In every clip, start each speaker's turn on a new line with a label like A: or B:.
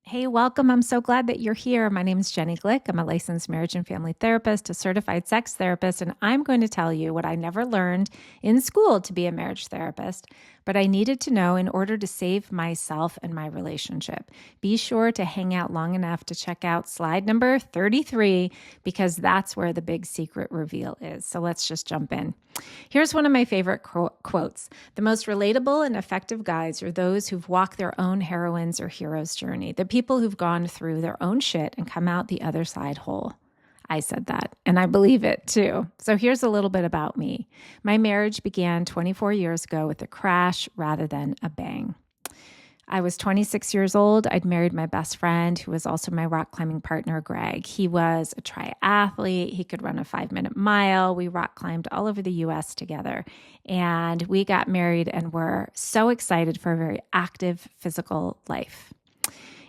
A: Hey, welcome. I'm so glad that you're here. My name is Jenny Glick. I'm a licensed marriage and family therapist, a certified sex therapist, and I'm going to tell you what I never learned in school to be a marriage therapist, but I needed to know in order to save myself and my relationship. Be sure to hang out long enough to check out slide number 33 because that's where the big secret reveal is. So let's just jump in. Here's one of my favorite quotes. The most relatable and effective guides are those who've walked their own heroine's or hero's journey, the people who've gone through their own shit and come out the other side whole. I said that, and I believe it too. So here's a little bit about me. My marriage began 24 years ago with a crash rather than a bang. I was 26 years old. I'd married my best friend, who was also my rock climbing partner, Greg. He was a triathlete. He could run a 5-minute mile. We rock climbed all over the US together. And we got married and were so excited for a very active physical life.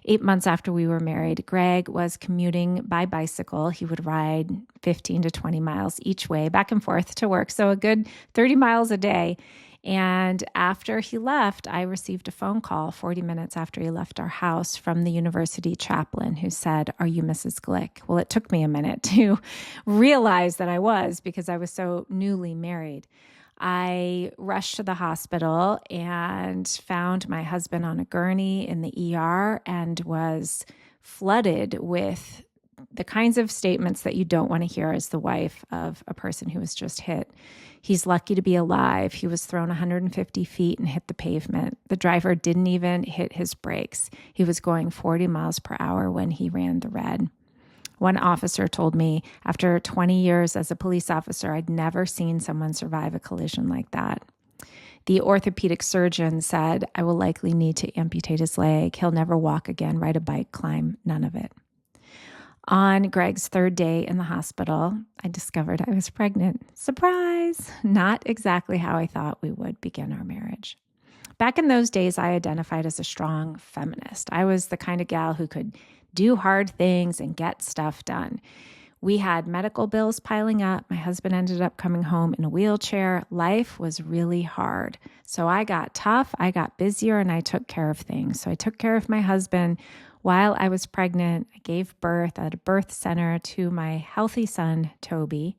A: 8 months after we were married, Greg was commuting by bicycle. He would ride 15 to 20 miles each way, back and forth to work. So a good 30 miles a day. And after he left, I received a phone call 40 minutes after he left our house from the university chaplain who said, "Are you Mrs. Glick?" Well, it took me a minute to realize that I was because I was so newly married. I rushed to the hospital and found my husband on a gurney in the ER and was flooded with the kinds of statements that you don't want to hear as the wife of a person who was just hit. He's lucky to be alive. He was thrown 150 feet and hit the pavement. The driver didn't even hit his brakes. He was going 40 miles per hour when he ran the red. One officer told me after 20 years as a police officer, I'd never seen someone survive a collision like that. The orthopedic surgeon said, "I will likely need to amputate his leg. He'll never walk again, ride a bike, climb, none of it." On Greg's third day in the hospital, I discovered I was pregnant. Surprise! Not exactly how I thought we would begin our marriage. Back in those days, I identified as a strong feminist. I was the kind of gal who could do hard things and get stuff done. We had medical bills piling up. My husband ended up coming home in a wheelchair. Life was really hard. So I got tough, I got busier, and I took care of things. So I took care of my husband while I was pregnant. I gave birth at a birth center to my healthy son, Toby.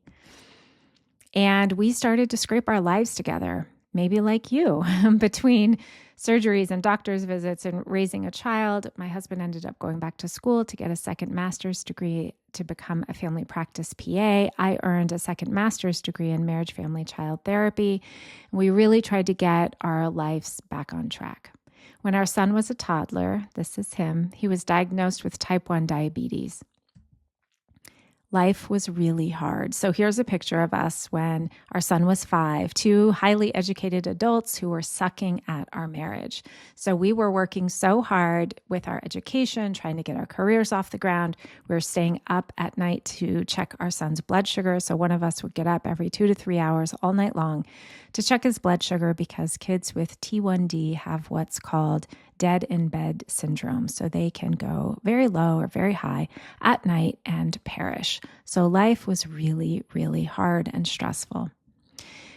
A: And we started to scrape our lives together, maybe like you, between surgeries and doctor's visits and raising a child. My husband ended up going back to school to get a second master's degree to become a family practice PA. I earned a second master's degree in marriage, family, child therapy. We really tried to get our lives back on track. When our son was a toddler, this is him, he was diagnosed with type 1 diabetes. Life was really hard. So here's a picture of us when our son was 5, two highly educated adults who were sucking at our marriage. So we were working so hard with our education, trying to get our careers off the ground. We were staying up at night to check our son's blood sugar. So one of us would get up every 2 to 3 hours all night long to check his blood sugar because kids with T1D have what's called dead in bed syndrome. So they can go very low or very high at night and perish. So life was really, really hard and stressful.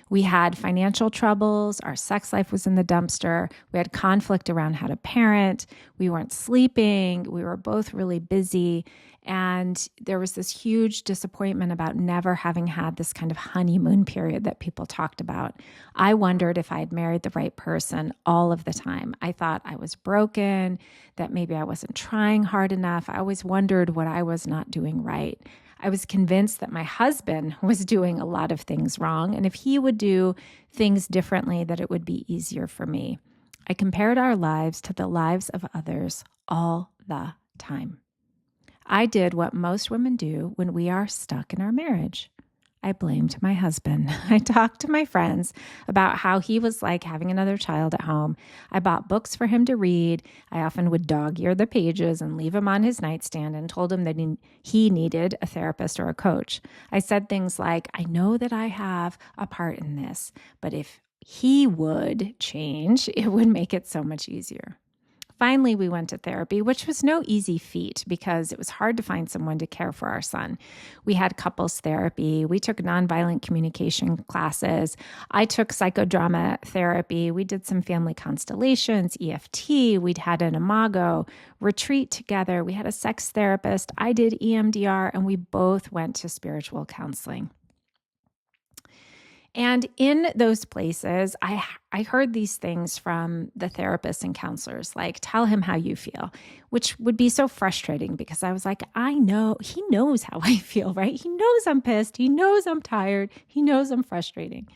A: We had financial troubles. Our sex life was in the dumpster. We had conflict around how to parent. We weren't sleeping. We were both really busy. And there was this huge disappointment about never having had this kind of honeymoon period that people talked about. I wondered if I had married the right person all of the time. I thought I was broken, that maybe I wasn't trying hard enough. I always wondered what I was not doing right. I was convinced that my husband was doing a lot of things wrong, and if he would do things differently, that it would be easier for me. I compared our lives to the lives of others all the time. I did what most women do when we are stuck in our marriage. I blamed my husband. I talked to my friends about how he was like having another child at home. I bought books for him to read. I often would dog-ear the pages and leave them on his nightstand and told him that he needed a therapist or a coach. I said things like, "I know that I have a part in this, but if he would change, it would make it so much easier." Finally, we went to therapy, which was no easy feat because it was hard to find someone to care for our son. We had couples therapy. We took nonviolent communication classes. I took psychodrama therapy. We did some family constellations, EFT. We'd had an imago retreat together. We had a sex therapist. I did EMDR, and we both went to spiritual counseling. And in those places, I heard these things from the therapists and counselors, like, tell him how you feel, which would be so frustrating because I was like, I know, he knows how I feel, right? He knows I'm pissed. He knows I'm tired. He knows I'm frustrated.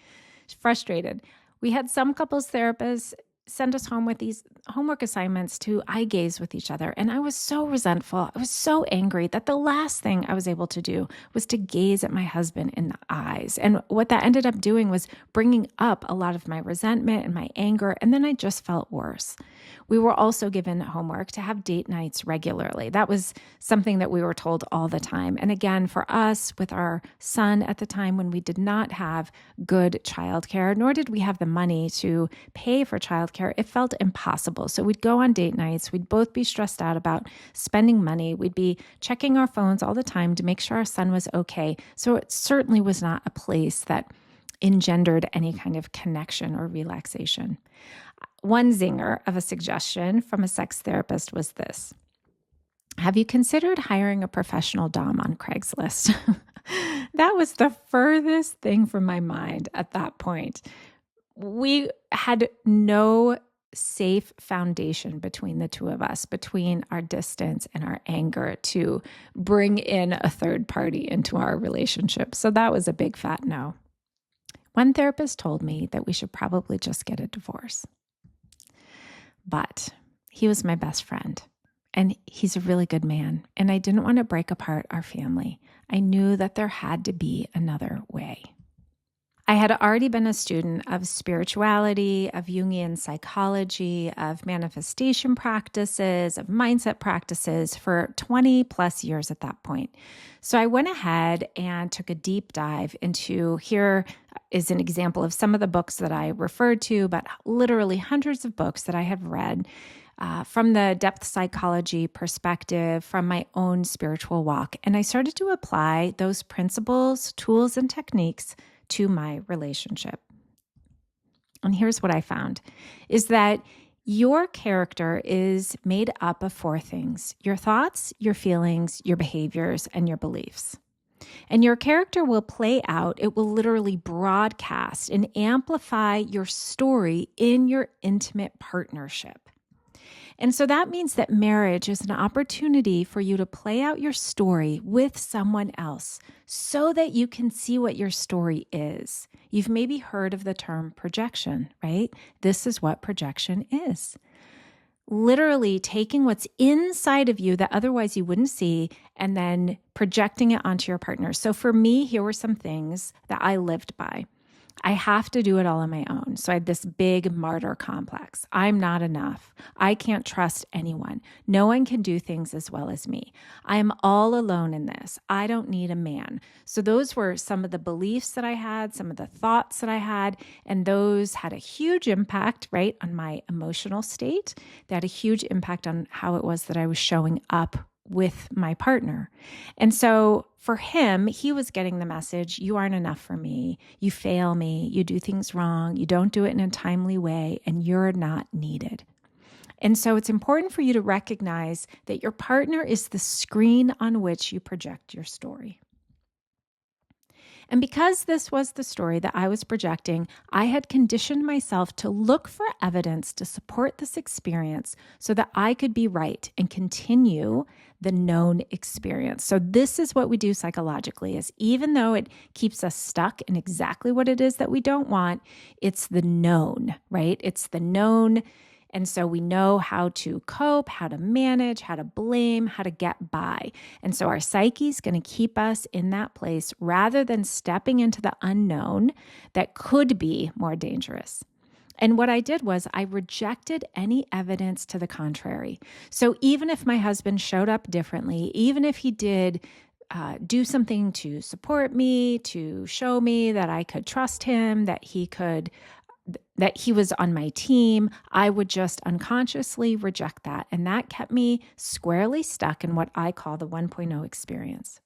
A: We had some couples therapists send us home with these homework assignments to eye gaze with each other. And I was so resentful. I was so angry that the last thing I was able to do was to gaze at my husband in the eyes. And what that ended up doing was bringing up a lot of my resentment and my anger. And then I just felt worse. We were also given homework to have date nights regularly. That was something that we were told all the time. And again, for us, with our son at the time when we did not have good childcare, nor did we have the money to pay for childcare, it felt impossible. So we'd go on date nights. We'd both be stressed out about spending money. We'd be checking our phones all the time to make sure our son was okay. So it certainly was not a place that engendered any kind of connection or relaxation. One zinger of a suggestion from a sex therapist was this: have you considered hiring a professional dom on Craigslist? That was the furthest thing from my mind at that point. We had no safe foundation between the two of us, between our distance and our anger, to bring in a third party into our relationship. So that was a big fat no. One therapist told me that we should probably just get a divorce. But he was my best friend, and he's a really good man, and I didn't want to break apart our family. I knew that there had to be another way. I had already been a student of spirituality, of Jungian psychology, of manifestation practices, of mindset practices for 20 plus years at that point. So I went ahead and took a deep dive into, here is an example of some of the books that I referred to, but literally hundreds of books that I have read from the depth psychology perspective, from my own spiritual walk. And I started to apply those principles, tools, and techniques to my relationship. And here's what I found, is that your character is made up of four things: your thoughts, your feelings, your behaviors, and your beliefs. And your character will play out, it will literally broadcast and amplify your story in your intimate partnership. And so that means that marriage is an opportunity for you to play out your story with someone else so that you can see what your story is. You've maybe heard of the term projection, right? This is what projection is. Literally taking what's inside of you that otherwise you wouldn't see and then projecting it onto your partner. So for me, here were some things that I lived by. I have to do it all on my own. So I had this big martyr complex. I'm not enough. I can't trust anyone. No one can do things as well as me. I am all alone in this. I don't need a man. So those were some of the beliefs that I had, some of the thoughts that I had, and those had a huge impact, right, on my emotional state. They had a huge impact on how it was that I was showing up with my partner. And so for him, he was getting the message: you aren't enough for me. You fail me. You do things wrong. You don't do it in a timely way, and you're not needed. And so it's important for you to recognize that your partner is the screen on which you project your story. And because this was the story that I was projecting, I had conditioned myself to look for evidence to support this experience so that I could be right and continue the known experience. So this is what we do psychologically, is even though it keeps us stuck in exactly what it is that we don't want, it's the known, right? It's the known. And so we know how to cope, how to manage, how to blame, how to get by. And so our psyche is going to keep us in that place rather than stepping into the unknown that could be more dangerous. And what I did was I rejected any evidence to the contrary. So even if my husband showed up differently, even if he did do something to support me, to show me that I could trust him, that he could that he was on my team, I would just unconsciously reject that. And that kept me squarely stuck in what I call the 1.0 experience.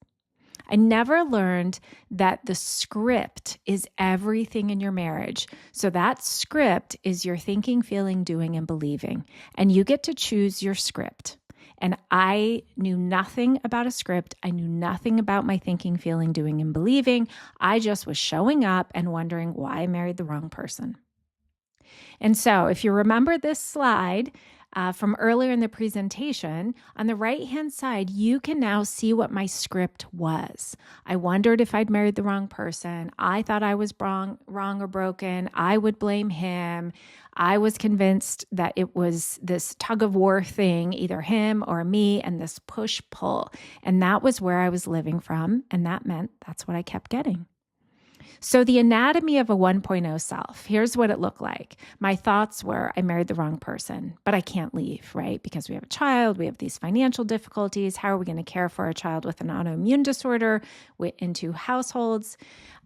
A: I never learned that the script is everything in your marriage. So that script is your thinking, feeling, doing, and believing. And you get to choose your script. And I knew nothing about a script. I knew nothing about my thinking, feeling, doing, and believing. I just was showing up and wondering why I married the wrong person. And so if you remember this slide from earlier in the presentation, on the right-hand side, you can now see what my script was. I wondered if I'd married the wrong person. I thought I was wrong or broken. I would blame him. I was convinced that it was this tug of war thing, either him or me, and this push-pull. And that was where I was living from. And that meant that's what I kept getting. So the anatomy of a 1.0 self, here's what it looked like. My thoughts were, I married the wrong person, but I can't leave, right? Because we have a child, we have these financial difficulties. How are we going to care for a child with an autoimmune disorder in two households?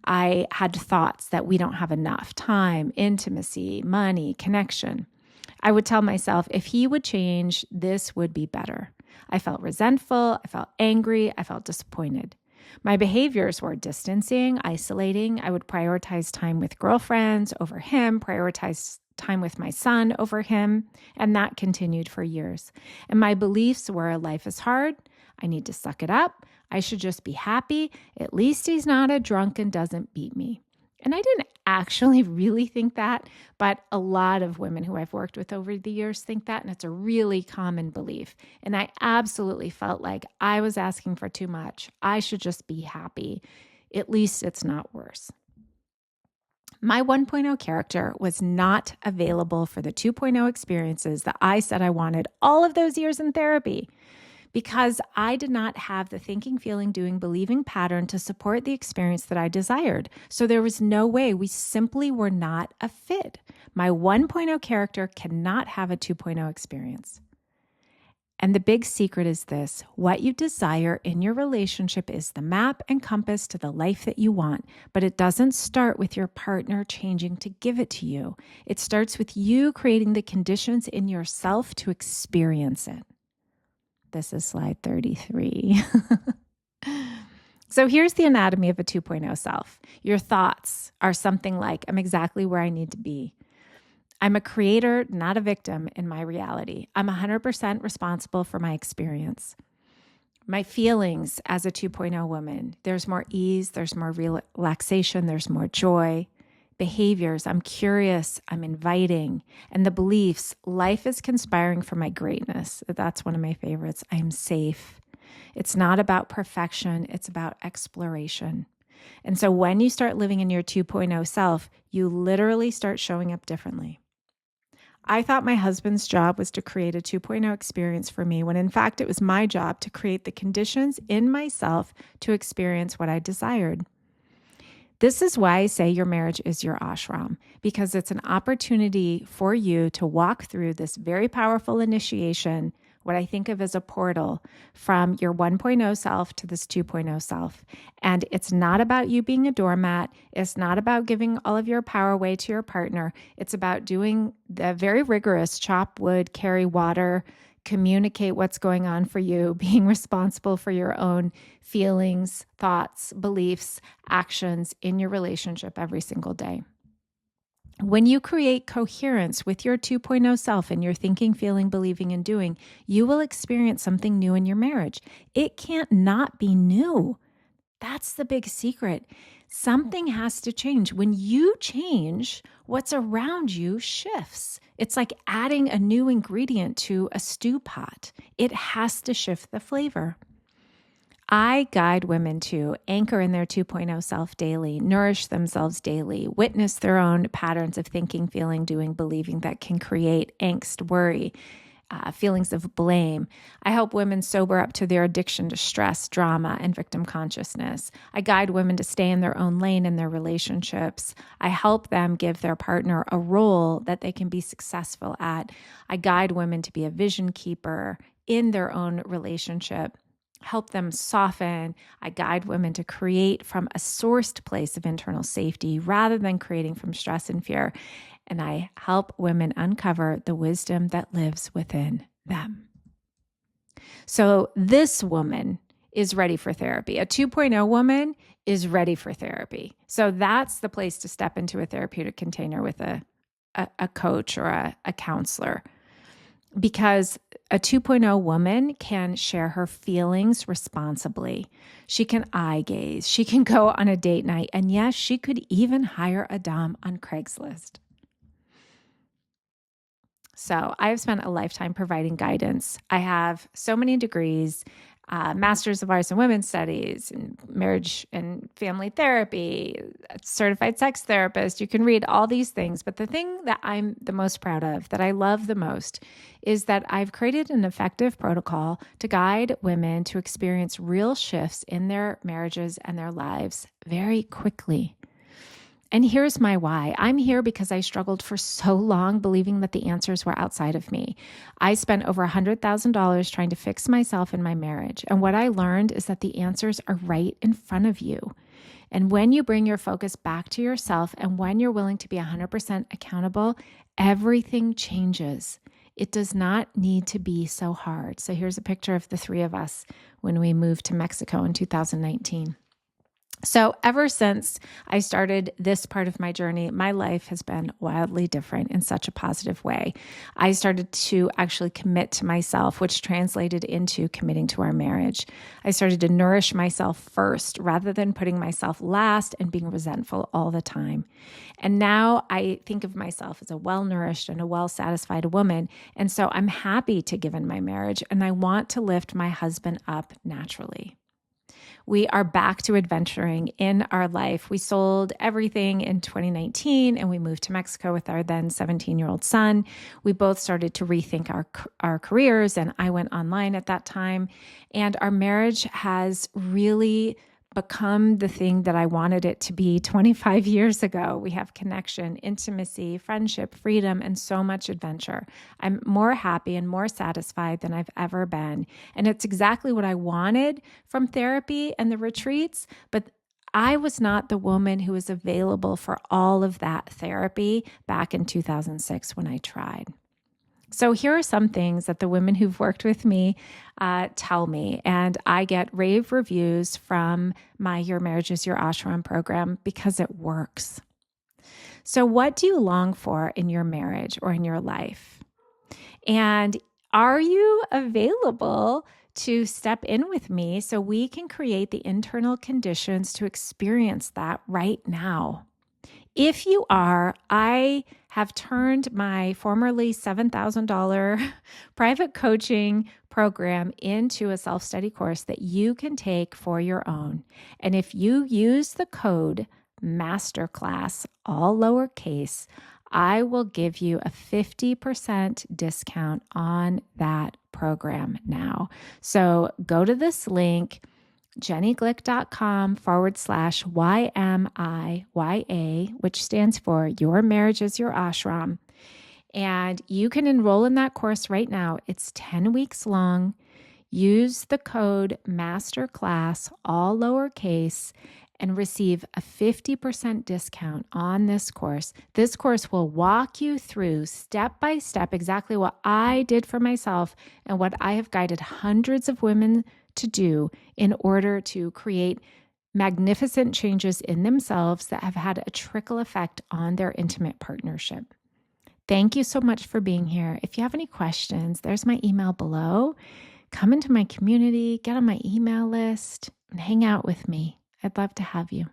A: I had thoughts that we don't have enough time, intimacy, money, connection. I would tell myself, if he would change, this would be better. I felt resentful, I felt angry, I felt disappointed. My behaviors were distancing, isolating. I would prioritize time with girlfriends over him, prioritize time with my son over him, and that continued for years. And my beliefs were life is hard. I need to suck it up. I should just be happy. At least he's not a drunk and doesn't beat me. And I didn't actually really think that, but a lot of women who I've worked with over the years think that, and it's a really common belief. And I absolutely felt like I was asking for too much. I should just be happy. At least it's not worse. My 1.0 character was not available for the 2.0 experiences that I said I wanted all of those years in therapy, because I did not have the thinking, feeling, doing, believing pattern to support the experience that I desired. So there was no way. We simply were not a fit. My 1.0 character cannot have a 2.0 experience. And the big secret is this: what you desire in your relationship is the map and compass to the life that you want, but it doesn't start with your partner changing to give it to you. It starts with you creating the conditions in yourself to experience it. This is slide 33. So here's the anatomy of a 2.0 self. Your thoughts are something like, I'm exactly where I need to be. I'm a creator, not a victim in my reality. I'm 100% responsible for my experience. My feelings as a 2.0 woman, there's more ease, there's more relaxation, there's more joy. Behaviors, I'm curious, I'm inviting. And the beliefs, life is conspiring for my greatness. That's one of my favorites. I'm safe. It's not about perfection, it's about exploration. And so when you start living in your 2.0 self, you literally start showing up differently. I thought my husband's job was to create a 2.0 experience for me, when in fact it was my job to create the conditions in myself to experience what I desired. This is why I say your marriage is your ashram, because it's an opportunity for you to walk through this very powerful initiation, what I think of as a portal from your 1.0 self to this 2.0 self. And it's not about you being a doormat. It's not about giving all of your power away to your partner. It's about doing the very rigorous chop wood, carry water, communicate what's going on for you, being responsible for your own feelings, thoughts, beliefs, actions in your relationship every single day. When you create coherence with your 2.0 self and your thinking, feeling, believing, and doing, you will experience something new in your marriage. It can't not be new. That's the big secret. Something has to change. When you change, what's around you shifts. It's like adding a new ingredient to a stew pot. It has to shift the flavor. I guide women to anchor in their 2.0 self daily, nourish themselves daily, witness their own patterns of thinking, feeling, doing, believing that can create angst, worry, feelings of blame. I help women sober up to their addiction to stress, drama, and victim consciousness. I guide women to stay in their own lane in their relationships. I help them give their partner a role that they can be successful at. I guide women to be a vision keeper in their own relationship, help them soften. I guide women to create from a sourced place of internal safety rather than creating from stress and fear. and I help women uncover the wisdom that lives within them. So this woman is ready for therapy. A 2.0 woman is ready for therapy. So that's the place to step into a therapeutic container with a coach or a counselor, because a 2.0 woman can share her feelings responsibly. She can eye gaze. She can go on a date night. And yes, she could even hire a dom on Craigslist. So I have spent a lifetime providing guidance. I have so many degrees, Master's of Arts in Women's Studies, and marriage and family therapy, certified sex therapist. You can read all these things. But the thing that I'm the most proud of, that I love the most, is that I've created an effective protocol to guide women to experience real shifts in their marriages and their lives very quickly. And here's my why. I'm here because I struggled for so long believing that the answers were outside of me. I spent over $100,000 trying to fix myself in my marriage. And what I learned is that the answers are right in front of you. And when you bring your focus back to yourself and when you're willing to be 100% accountable, everything changes. It does not need to be so hard. So here's a picture of the three of us when we moved to Mexico in 2019. So ever since I started this part of my journey, my life has been wildly different in such a positive way. I started to actually commit to myself, which translated into committing to our marriage. I started to nourish myself first rather than putting myself last and being resentful all the time. And now I think of myself as a well-nourished and a well-satisfied woman. And so I'm happy to give in my marriage, and I want to lift my husband up naturally. We are back to adventuring in our life. We sold everything in 2019 and we moved to Mexico with our then 17-year-old son. We both started to rethink our careers, and I went online at that time. And our marriage has really become the thing that I wanted it to be 25 years ago. We have connection, intimacy, friendship, freedom, and so much adventure. I'm more happy and more satisfied than I've ever been. And it's exactly what I wanted from therapy and the retreats, but I was not the woman who was available for all of that therapy back in 2006 when I tried. So here are some things that the women who've worked with me tell me, and I get rave reviews from my Your Marriage is Your Ashram program because it works. So what do you long for in your marriage or in your life? And are you available to step in with me so we can create the internal conditions to experience that right now? If you are, I have turned my formerly $7,000 private coaching program into a self-study course that you can take for your own. And if you use the code MASTERCLASS, all lowercase, I will give you a 50% discount on that program now. So go to this link, jennyglick.com/YMIYA, which stands for Your Marriage is Your Ashram. And you can enroll in that course right now. It's 10 weeks long. Use the code MASTERCLASS, all lowercase, and receive a 50% discount on this course. This course will walk you through step by step exactly what I did for myself and what I have guided hundreds of women to do in order to create magnificent changes in themselves that have had a trickle effect on their intimate partnership. Thank you so much for being here. If you have any questions, there's my email below. Come into my community, get on my email list, and hang out with me. I'd love to have you.